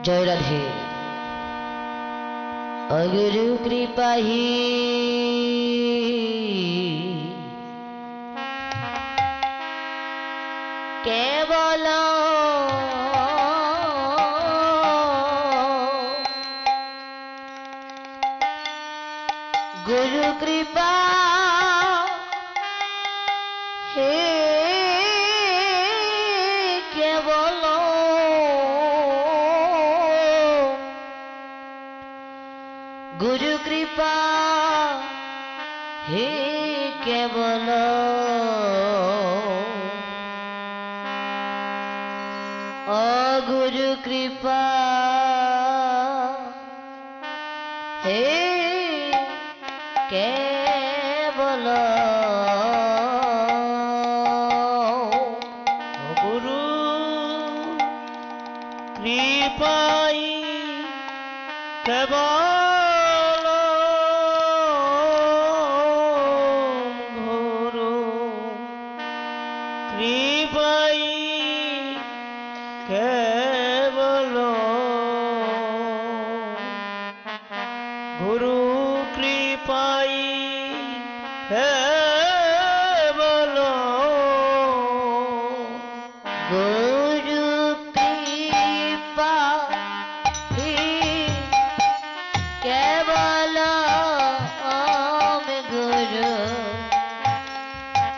जय राधे अगुरु कृपा ही केवल गुरु कृपा हे केवल गुरु कृपा हे केवल गुरु कृपा हे केवल गुरु कृपाई केवल गुरु कृपाई केवल गुरु कृपाई केवल गुरु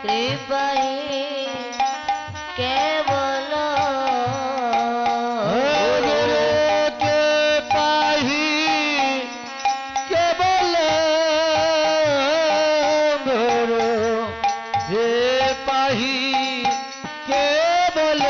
कृपा ही केवल गुरु कृपा ही केवल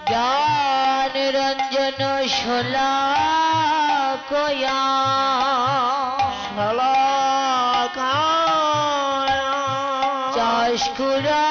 ज्ञान रंजन शोला कोया चाष्कुरा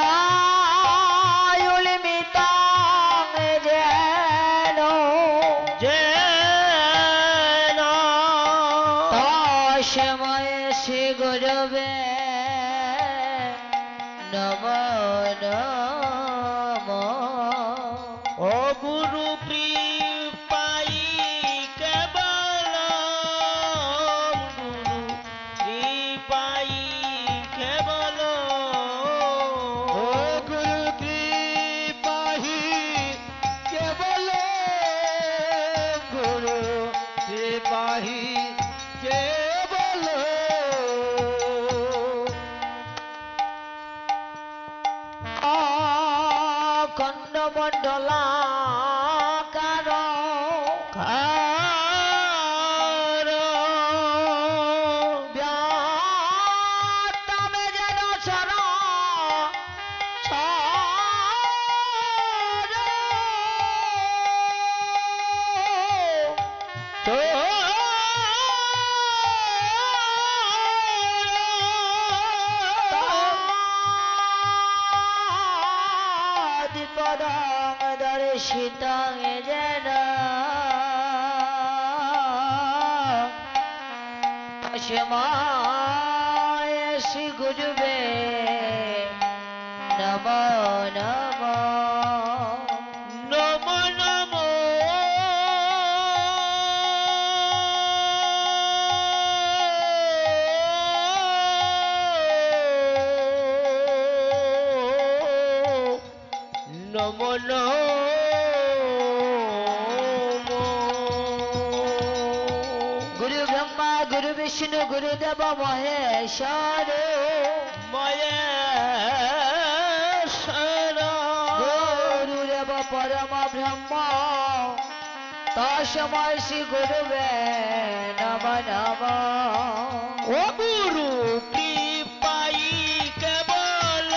पदं दर्शितं येन परमाय श्री गुरुवे नमो नमो নমো নমো নমো নমো गुरु ब्रह्मा गुरु विष्णु गुरुदेव महेश्वर মহেশ্বর गुरुदेव परम ब्रह्म तस्मै श्री गुरुवे नमो नमो ও গুরু কৃপাই কেবল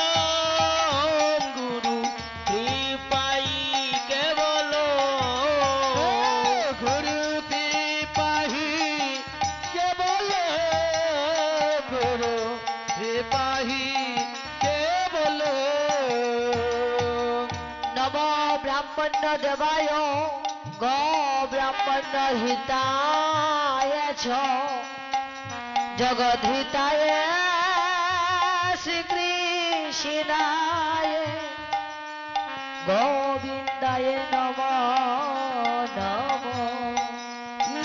গুরু কৃপাই কেবল गुरु कृपाही केवल गुरु कृपाही केवल नमो ब्राह्मण देवाय गो ब्राह्मण हिताय च जगद्धिताय श्री कृष्णाय गोविंदाय नमो नमो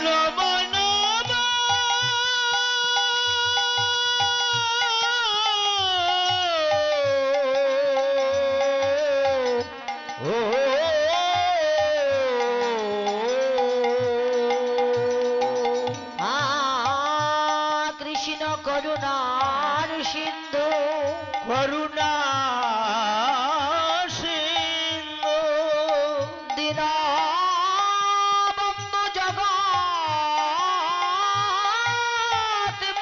নমো নমো ও कृष्ण करुणार सिंधु করুণা সিন্ধু दीनबंधु जगत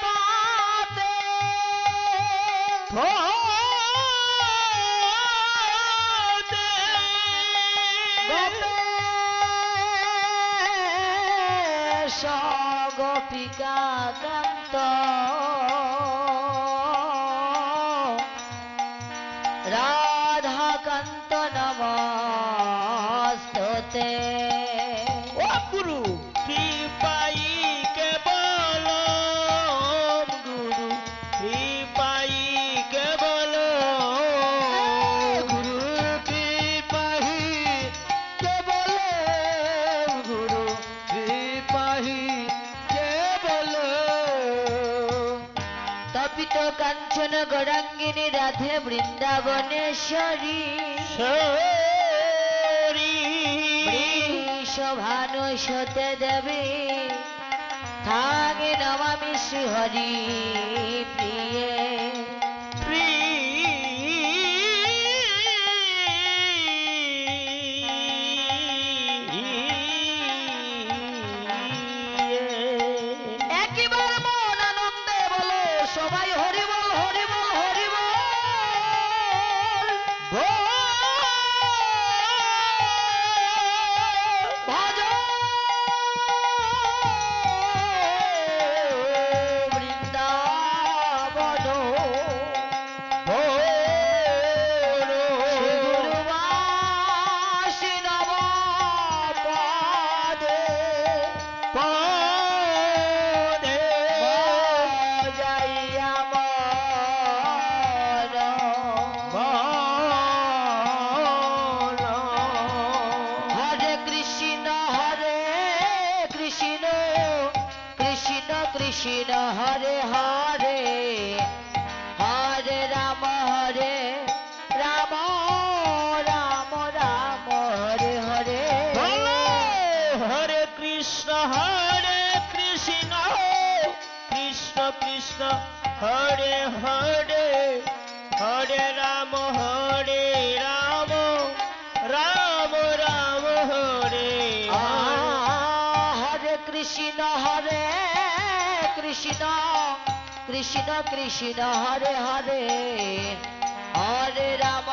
पाते गोपेश गोपिका कांत राधा कांत नमस्तुते ও গুরু কৃপাই কেবল গুরু কৃপাই কেবল गुरु कृपाही केवल गुरु कृपाही केवल तपित कांचन गौरांगिनी राधे वृंदावनेश्वरी সরি वृषभानुसुते देवी थांगे नमामि श्री हरि प्रिये একবার মন আনন্দে বলো সবাই হরি বল হরি বল হরি বল ভজ বৃন্দাবন শ্রী গুরুবাসী নব পদে যাইয়া হরে কৃষ্ণ কৃষ্ণ কৃষ্ণ হরে হরে হরে রাম রাম রাম হরে হরে হরে কৃষ্ণ কৃষ্ণ কৃষ্ণ হরে হরে হরে রাম রাম রাম হরে হরে কৃষ্ণ কৃষ্ণ কৃষ্ণ হরে হরে হরে রাম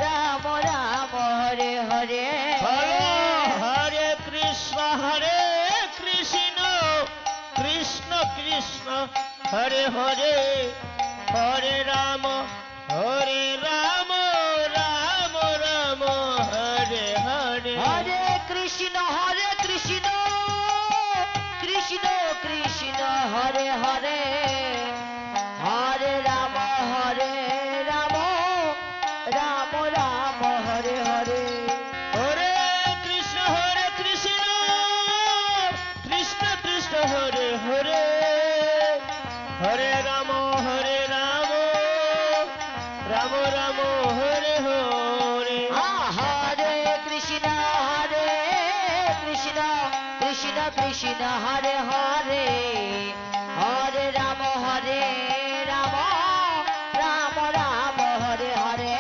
রাম রাম হরে হরে হরে হরে কৃষ্ণ কৃষ্ণ কৃষ্ণ হরে হরে হরে রাম রাম রাম হরে হরে হরে কৃষ্ণ কৃষ্ণ কৃষ্ণ কৃষ্ণ হরে হরে হরে রাম রাম রাম হরে হরে হরে কৃষ্ণ কৃষ্ণ কৃষ্ণ হরে হরে হরে রাম রাম রাম হরে হরে হরে কৃষ্ণ কৃষ্ণ কৃষ্ণ হরে হরে হরে রাম রাম রাম হরে হরে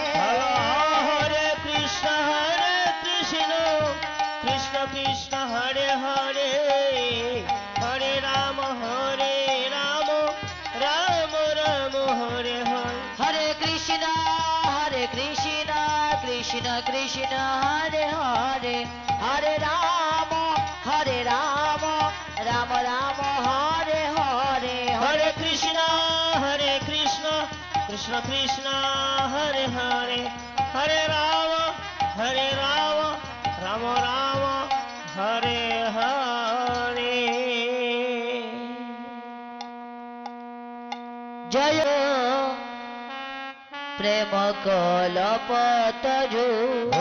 হরে কৃষ্ণ কৃষ্ণ কৃষ্ণ হরে হরে হরে রাম রাম হরে হরে হরে কৃষ্ণ কৃষ্ণ কৃষ্ণ হরে হরে হরে রাম রাম হরে হরে হরে কৃষ্ণ কৃষ্ণ কৃষ্ণ হরে হরে হরে রাম রাম হরে হরে জয় প্রেম কলপতরু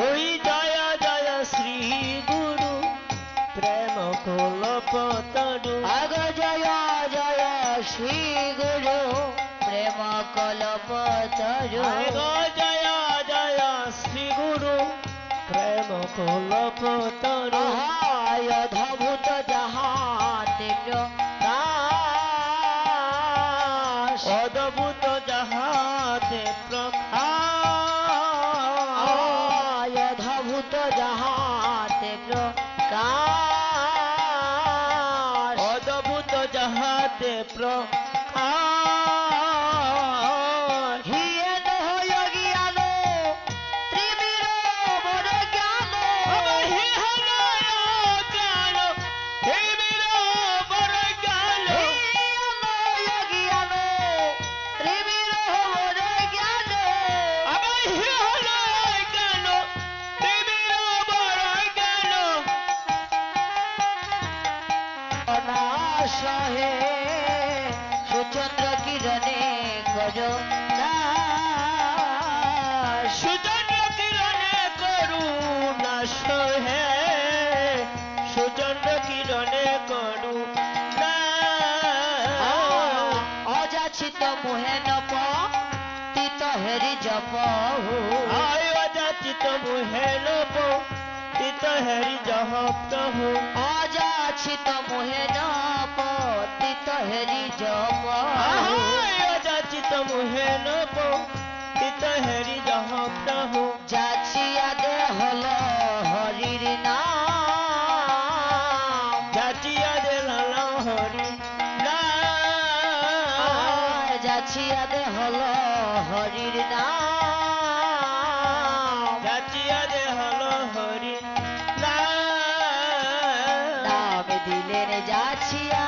ওই জয় জয় শ্রী গুরু প্রেম কলপতরু আগ জয় জয় শ্রী গুরু প্রেম কলপতরু জয় জয় শ্রী গুরু প্রেম কলপতরু অধভূত যাহাতে প্রকাশ অদ্ভুত যাহাতে প্রকাশ অধভূত যাহাতে প্রকাশ অদ্ভুত যাহাতে প্রকাশ হিয়েন হয় জ্ঞান ত্রিবির বড় জ্ঞান হে হলো জ্ঞান হে বীর বড় জ্ঞান হিয়েন হয় জ্ঞান ত্রিবির বড় জ্ঞান আবার হে হলো জ্ঞান হে বীর বড় জ্ঞান অনাশহে সুচন্দ্র কিরণে করুণাশ সুজন্য কিরণে করুণা সহে সুজন্য কিরণে করুণা অযাচিত মোহে নপ তিত হেরি জপ আয় অযাচিত মুহে নব তিত হেরি জহপ্ত হো অযাচিত মোহে নপ তিত হেরি জপ আয় অযাচিত মুহে নব তিত হেরি জহপ্ত হো যাচিয়া দে হল হরির নাম যাচিয়া দিল হরি না যাচিয়া দে হল হরির নাম যাচিয়া দে হলো হরি না নাম দিলেন যাচিয়া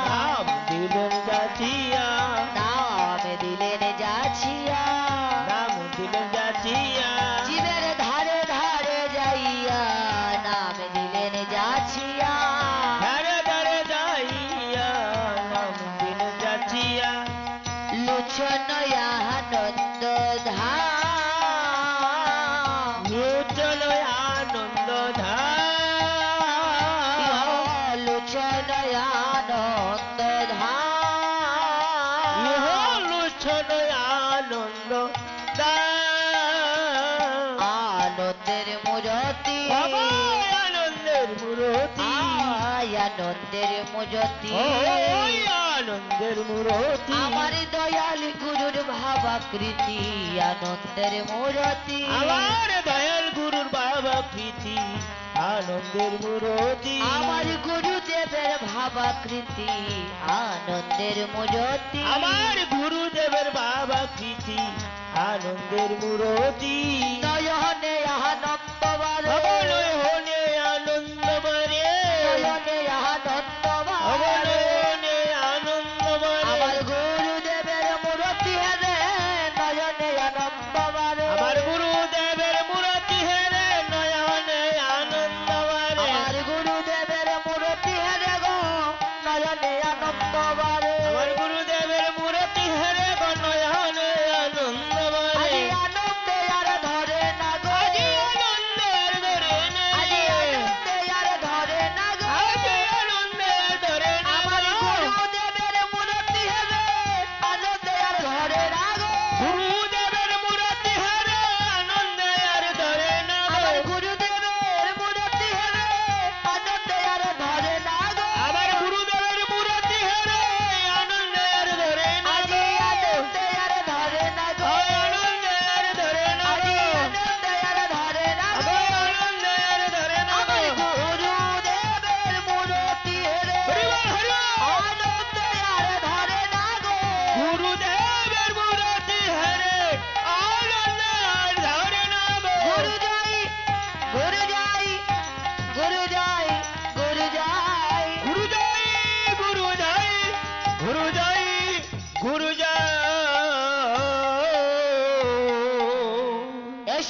নাম দিলেন যাচিয়া নাম দিলেন যাচিয়া নাম দিলেন যাচিয়া জীবের ধারে ধারে যাইয়া নাম দিলেন যাচিয়া ধারে ধারে যাইয়া নাম দিলেন যাচিয়া লোচন আনন্দ ধাম লোচন আনন্দ লোচন আনন্দ ধাম লোচন আনন্দ আনন্দের মূরতি আনন্দের মূরতি আনন্দের মূরতি ওই আনন্দের মূরতি আমার দয়াল গুরুর ভাবাকৃতি আনন্দের মূরতি আমার দয়াল গুরুর বাবা প্রীতি আনন্দের মূরতি আমার গুরুদেবের ভাবাকৃতি আনন্দের মূরতি আমার গুরুদেবের বাবা প্রীতি আনন্দের মূরতি নয়নে আনন্দ বারে অবনয়নে আনন্দ বারে নয়নে আনন্দ বারে অবনয়নে আনন্দ বারে আমার গুরুদেবের মূরতি হেরে নয়নে আনন্দ বারে আমার গুরুদেবের মূরতি হেরে নয়নে আনন্দ বারে আমার গুরুদেবের মূরতি হেরে গো নয়নে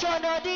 শোনো